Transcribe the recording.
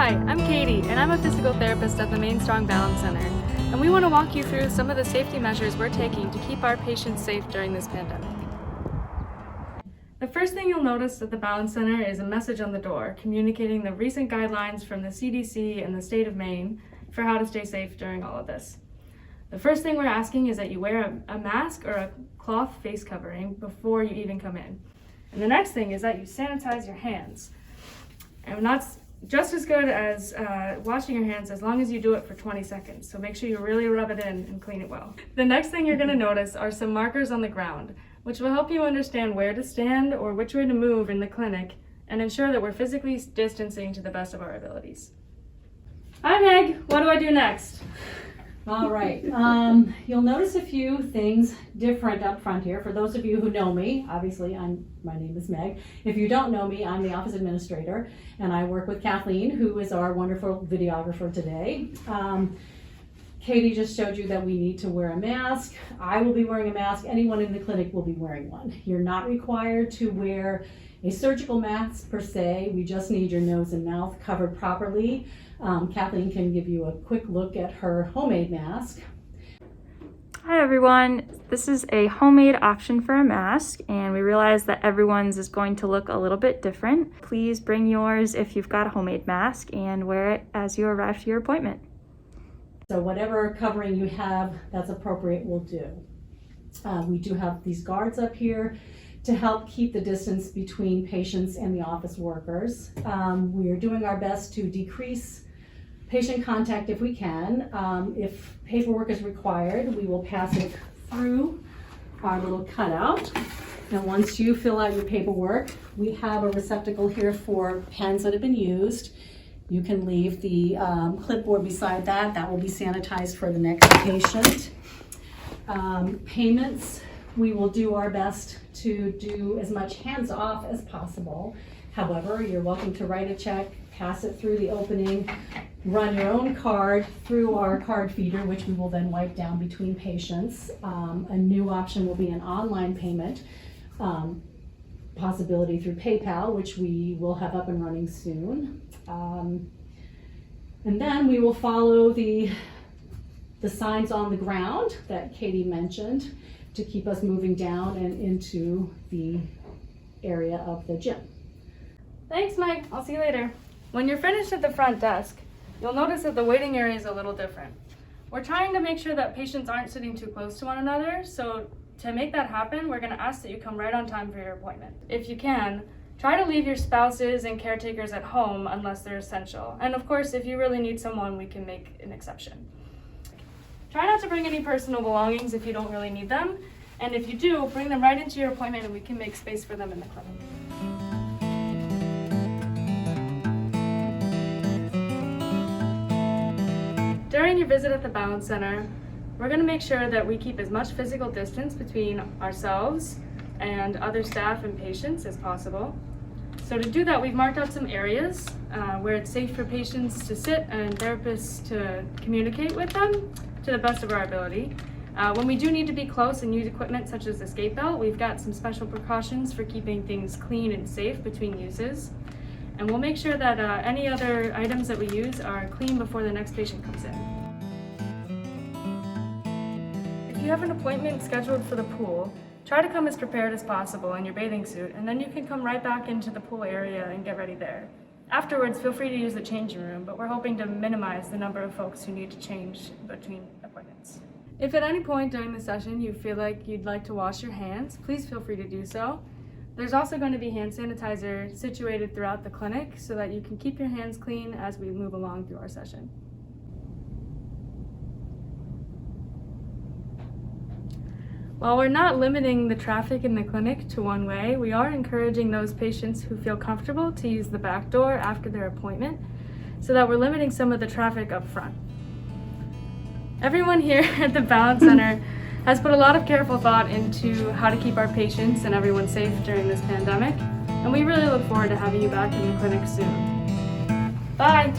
Hi, I'm Katie, and I'm a physical therapist at the Main Strong Balance Center, and we want to walk you through some of the safety measures we're taking to keep our patients safe during this pandemic. The first thing you'll notice at the Balance Center is a message on the door communicating the recent guidelines from the CDC and the state of Maine for how to stay safe during all of this. The first thing we're asking is that you wear a mask or a cloth face covering before you even come in. And the next thing is that you sanitize your hands. And that's just as good as washing your hands as long as you do it for 20 seconds. So make sure you really rub it in and clean it well. The next thing you're going to notice are some markers on the ground, which will help you understand where to stand or which way to move in the clinic and ensure that we're physically distancing to the best of our abilities. Hi Meg, what do I do next? All right, you'll notice a few things different up front here. For those of you who know me, obviously my name is Meg. If you don't know me, I'm the office administrator, and I work with Kathleen, who is our wonderful videographer today. Katie just showed you that we need to wear a mask. I will be wearing a mask. Anyone in the clinic will be wearing one. You're not required to wear a surgical mask per se. We just need your nose and mouth covered properly. Kathleen can give you a quick look at her homemade mask. Hi everyone, this is a homemade option for a mask, and we realize that everyone's is going to look a little bit different. Please bring yours if you've got a homemade mask and wear it as you arrive to your appointment. So whatever covering you have that's appropriate will do. We do have these guards up here to help keep the distance between patients and the office workers. We are doing our best to decrease patient contact if we can. If paperwork is required, we will pass it through our little cutout. And once you fill out your paperwork, we have a receptacle here for pens that have been used. You can leave the clipboard beside that. That will be sanitized for the next patient. Payments, we will do our best to do as much hands-off as possible. However, you're welcome to write a check, pass it through the opening, run your own card through our card feeder, which we will then wipe down between patients. A new option will be an online payment possibility through PayPal, which we will have up and running soon. And then we will follow the signs on the ground that Katie mentioned to keep us moving down and into the area of the gym. Thanks Meg, I'll see you later. When you're finished at the front desk, you'll notice that the waiting area is a little different. We're trying to make sure that patients aren't sitting too close to one another, so to make that happen, we're going to ask that you come right on time for your appointment. If you can, try to leave your spouses and caretakers at home unless they're essential. And of course, if you really need someone, we can make an exception. Try not to bring any personal belongings if you don't really need them. And if you do, bring them right into your appointment and we can make space for them in the clinic. During your visit at the Balance Center, we're going to make sure that we keep as much physical distance between ourselves and other staff and patients as possible. So to do that, we've marked out some areas where it's safe for patients to sit and therapists to communicate with them to the best of our ability. When we do need to be close and use equipment such as the skate belt, we've got some special precautions for keeping things clean and safe between uses. And we'll make sure that any other items that we use are clean before the next patient comes in. If you have an appointment scheduled for the pool, try to come as prepared as possible in your bathing suit, and then you can come right back into the pool area and get ready there. Afterwards, feel free to use the changing room, but we're hoping to minimize the number of folks who need to change between appointments. If at any point during the session you feel like you'd like to wash your hands, please feel free to do so. There's also going to be hand sanitizer situated throughout the clinic so that you can keep your hands clean as we move along through our session. While we're not limiting the traffic in the clinic to one way, we are encouraging those patients who feel comfortable to use the back door after their appointment so that we're limiting some of the traffic up front. Everyone here at the Balance Center has put a lot of careful thought into how to keep our patients and everyone safe during this pandemic, and we really look forward to having you back in the clinic soon. Bye!